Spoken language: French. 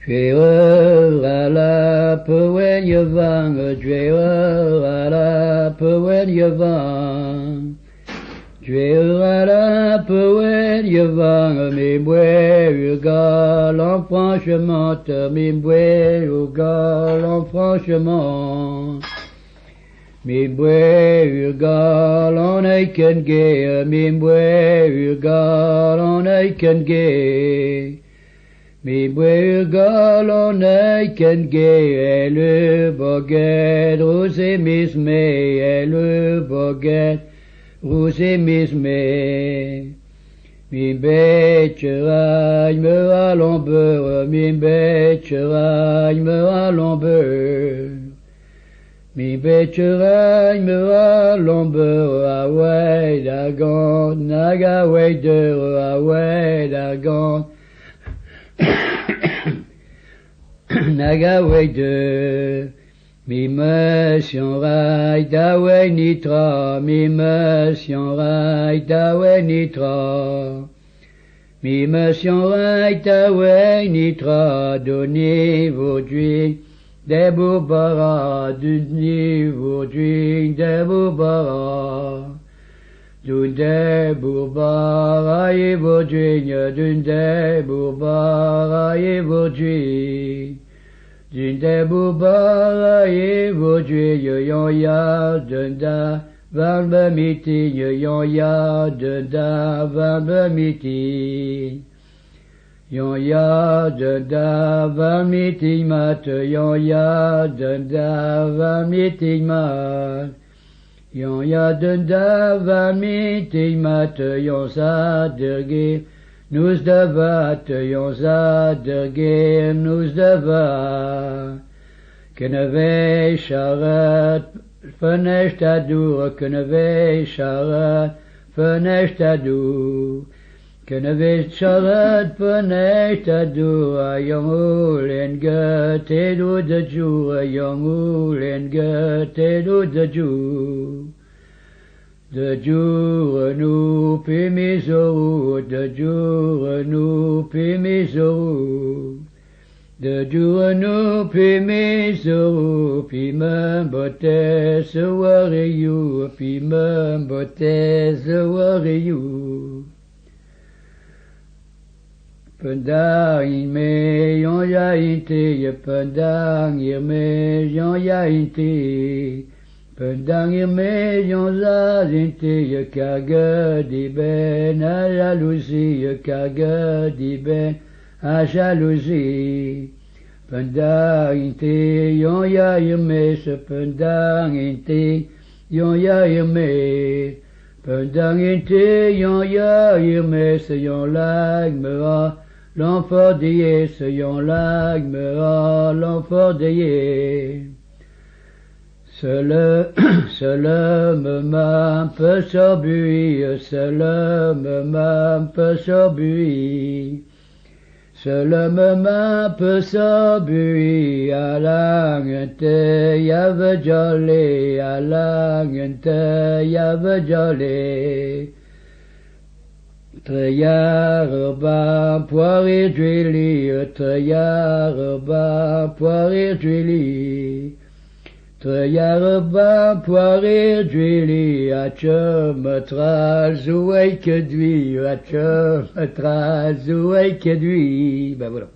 Jwera when you vang, jwera when you vang. Jwera when you vang, mi boué gal en franchement, mi boué gal en franchement. Mi boué gal en eiken gay, mi boué gal en eiken gay. Mi boué gal en eiken gay, et le boguet, rosé misme, et le boguet, rosé misme. Mi bécheraille me à l'ombre, mi bécheraille me à l'ombre. Mi bécheraille me à l'ombre, ah ouais, dagon, naga ouais de, ah ouais, dagon. Naga ouais de. Mi monsieur rai da we nitra, mi monsieur rai da we nitra. Mi monsieur rai da we nitra, du niveau du des boubara, du niveau du des boubara. Du des boubara et vauduigne, du des boubara et vauduigne. D'une des boubara et vauduigne, yon ya dunda, van be meeting, yon ya dunda, van be meeting. Yon ya dunda, van meeting mat, yon ya dunda, van meeting mat. Yon ya dunda, van meeting mat, yon sa derge. Nous devat, yon za derge, nous devat. Que ne ve charat, fenecht adour, que ne ve charat, fenecht adour. Que ne ve charat, fenecht adour, yon oulen gut, et d'ou de jour, yon oulen gut, et d'ou de jour. De jour nous puis mes oraux, de jour nous puis mes oraux. De jour nous puis mes oraux, puis me botte se warriou, puis me botte se warriou. Pendant il me yon ya été, pendant il me yon ya été. Pendant il me yon za zinte, kaga di ben a jalousie, kaga di ben a jalousie. Pendant inte yon ya irme, pendant inte yon ya irme. Pendant inte yon ya irme, se yon lag me a l'enfordillé, se yon lag me a l'enfordillé. Seul me m'a peu sorbui, seul me m'a peu sorbui. Seul me m'a peu sorbui, à l'angente y'ave jolé, à l'angente y'ave jolé. Treyar ba poire d'huili, treyar ba poire d'huili. Treyar ba poire d'huili, a che me traz ouai que d'hui, a che me traz ouai que d'hui. Ben voilà.